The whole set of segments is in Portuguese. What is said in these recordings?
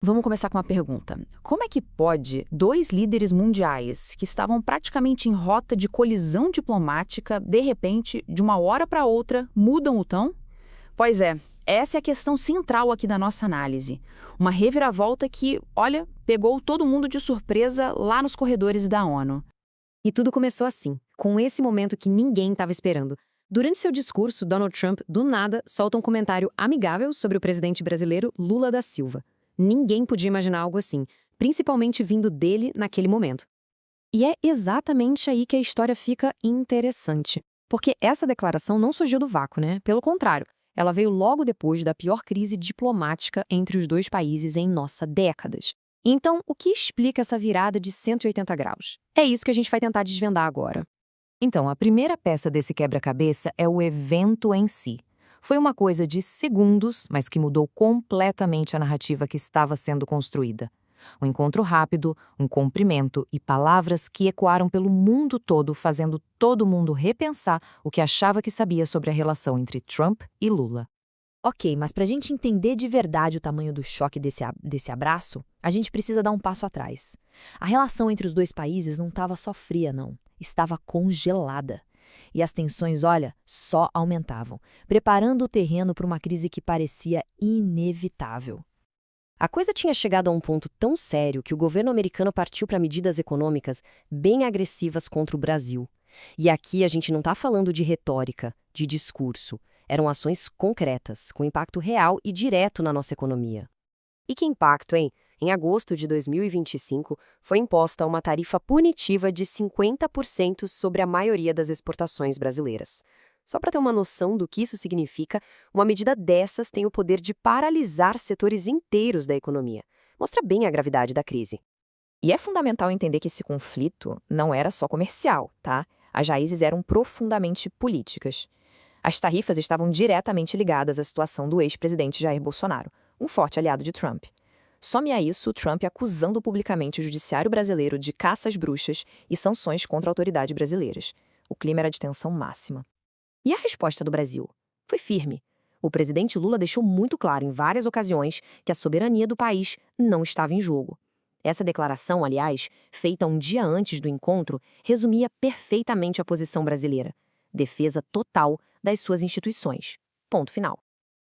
Vamos começar com uma pergunta. Como é que pode dois líderes mundiais que estavam praticamente em rota de colisão diplomática, de repente, de uma hora para outra, mudam o tom? Pois é, essa é a questão central aqui da nossa análise. Uma reviravolta que, olha, pegou todo mundo de surpresa lá nos corredores da ONU. E tudo começou assim, com esse momento que ninguém estava esperando. Durante seu discurso, Donald Trump, do nada, solta um comentário amigável sobre o presidente brasileiro Lula da Silva. Ninguém podia imaginar algo assim, principalmente vindo dele naquele momento. E é exatamente aí que a história fica interessante. Porque essa declaração não surgiu do vácuo, né? Pelo contrário, ela veio logo depois da pior crise diplomática entre os dois países em nossa décadas. Então, o que explica essa virada de 180 graus? É isso que a gente vai tentar desvendar agora. Então, a primeira peça desse quebra-cabeça é o evento em si. Foi uma coisa de segundos, mas que mudou completamente a narrativa que estava sendo construída. Um encontro rápido, um cumprimento e palavras que ecoaram pelo mundo todo, fazendo todo mundo repensar o que achava que sabia sobre a relação entre Trump e Lula. Ok, mas para a gente entender de verdade o tamanho do choque desse abraço, a gente precisa dar um passo atrás. A relação entre os dois países não estava só fria, não. Estava congelada. E as tensões, olha, só aumentavam, preparando o terreno para uma crise que parecia inevitável. A coisa tinha chegado a um ponto tão sério que o governo americano partiu para medidas econômicas bem agressivas contra o Brasil. E aqui a gente não está falando de retórica, de discurso. Eram ações concretas, com impacto real e direto na nossa economia. E que impacto, hein? Em agosto de 2025, foi imposta uma tarifa punitiva de 50% sobre a maioria das exportações brasileiras. Só para ter uma noção do que isso significa, uma medida dessas tem o poder de paralisar setores inteiros da economia. Mostra bem a gravidade da crise. E é fundamental entender que esse conflito não era só comercial, tá? As raízes eram profundamente políticas. As tarifas estavam diretamente ligadas à situação do ex-presidente Jair Bolsonaro, um forte aliado de Trump. Some a isso Trump acusando publicamente o judiciário brasileiro de caça às bruxas e sanções contra a autoridade brasileiras. O clima era de tensão máxima. E a resposta do Brasil? Foi firme. O presidente Lula deixou muito claro em várias ocasiões que a soberania do país não estava em jogo. Essa declaração, aliás, feita um dia antes do encontro, resumia perfeitamente a posição brasileira. Defesa total das suas instituições. Ponto final.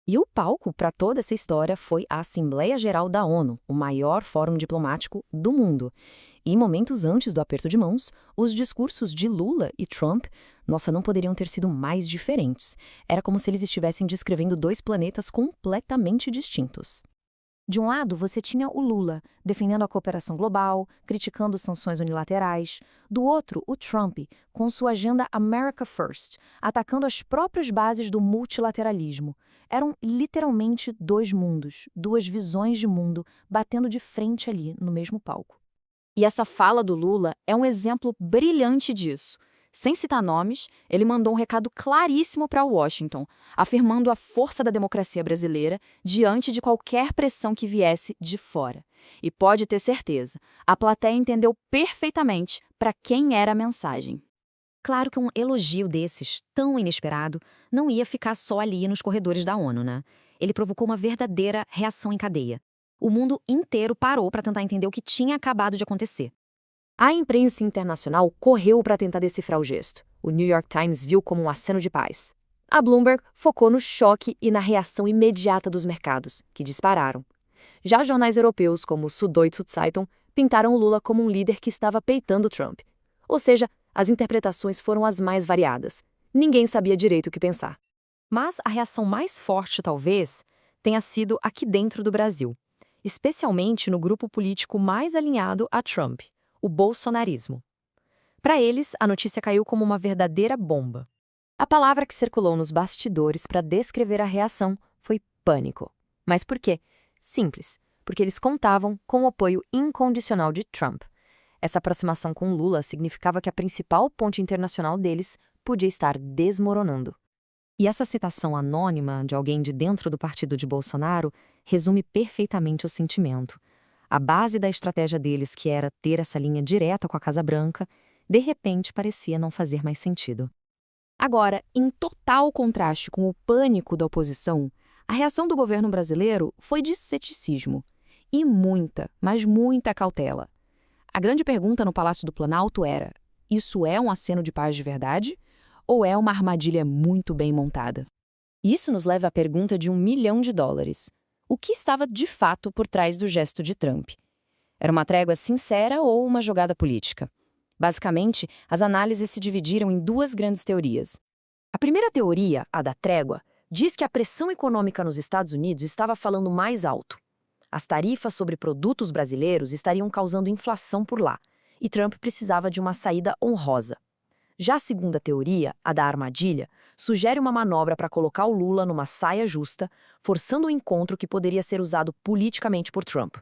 E o palco para toda essa história foi a Assembleia Geral da ONU, o maior fórum diplomático do mundo. E momentos antes do aperto de mãos, os discursos de Lula e Trump, nossa, não poderiam ter sido mais diferentes. Era como se eles estivessem descrevendo dois planetas completamente distintos. De um lado, você tinha o Lula, defendendo a cooperação global, criticando sanções unilaterais. Do outro, o Trump, com sua agenda America First, atacando as próprias bases do multilateralismo. Eram literalmente dois mundos, duas visões de mundo, batendo de frente ali, no mesmo palco. E essa fala do Lula é um exemplo brilhante disso. Sem citar nomes, ele mandou um recado claríssimo para Washington, afirmando a força da democracia brasileira diante de qualquer pressão que viesse de fora. E pode ter certeza, a plateia entendeu perfeitamente para quem era a mensagem. Claro que um elogio desses, tão inesperado, não ia ficar só ali nos corredores da ONU, né? Ele provocou uma verdadeira reação em cadeia. O mundo inteiro parou para tentar entender o que tinha acabado de acontecer. A imprensa internacional correu para tentar decifrar o gesto. O New York Times viu como um aceno de paz. A Bloomberg focou no choque e na reação imediata dos mercados, que dispararam. Já jornais europeus, como o Süddeutsche Zeitung, pintaram o Lula como um líder que estava peitando Trump. Ou seja, as interpretações foram as mais variadas. Ninguém sabia direito o que pensar. Mas a reação mais forte, talvez, tenha sido aqui dentro do Brasil, especialmente no grupo político mais alinhado a Trump, o bolsonarismo. Para eles, a notícia caiu como uma verdadeira bomba. A palavra que circulou nos bastidores para descrever a reação foi pânico. Mas por quê? Simples, porque eles contavam com o apoio incondicional de Trump. Essa aproximação com Lula significava que a principal ponte internacional deles podia estar desmoronando. E essa citação anônima de alguém de dentro do partido de Bolsonaro resume perfeitamente o sentimento. A base da estratégia deles, que era ter essa linha direta com a Casa Branca, de repente parecia não fazer mais sentido. Agora, em total contraste com o pânico da oposição, a reação do governo brasileiro foi de ceticismo. e muita, mas muita cautela. A grande pergunta no Palácio do Planalto era: isso é um aceno de paz de verdade? Ou é uma armadilha muito bem montada? Isso nos leva à pergunta de $1 milhão. O que estava de fato por trás do gesto de Trump? Era uma trégua sincera ou uma jogada política? Basicamente, as análises se dividiram em duas grandes teorias. A primeira teoria, a da trégua, diz que a pressão econômica nos Estados Unidos estava falando mais alto. As tarifas sobre produtos brasileiros estariam causando inflação por lá, e Trump precisava de uma saída honrosa. Já a segunda teoria, a da armadilha, sugere uma manobra para colocar o Lula numa saia justa, forçando um encontro que poderia ser usado politicamente por Trump.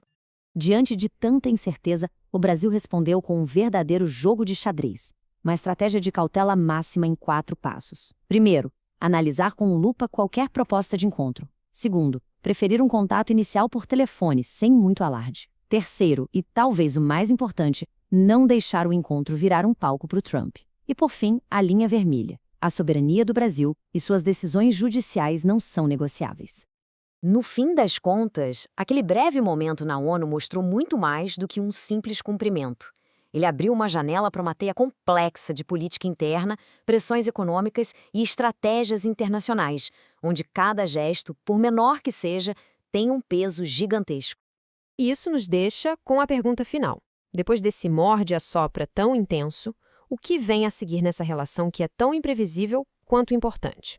Diante de tanta incerteza, o Brasil respondeu com um verdadeiro jogo de xadrez, uma estratégia de cautela máxima em 4 passos. Primeiro, analisar com lupa qualquer proposta de encontro. Segundo, preferir um contato inicial por telefone, sem muito alarde. Terceiro, e talvez o mais importante, não deixar o encontro virar um palco para o Trump. E por fim, a linha vermelha. A soberania do Brasil e suas decisões judiciais não são negociáveis. No fim das contas, aquele breve momento na ONU mostrou muito mais do que um simples cumprimento. Ele abriu uma janela para uma teia complexa de política interna, pressões econômicas e estratégias internacionais, onde cada gesto, por menor que seja, tem um peso gigantesco. E isso nos deixa com a pergunta final. Depois desse morde-a-sopra tão intenso, o que vem a seguir nessa relação que é tão imprevisível quanto importante?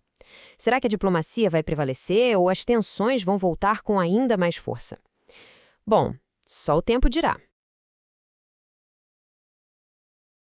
Será que a diplomacia vai prevalecer ou as tensões vão voltar com ainda mais força? Bom, só o tempo dirá.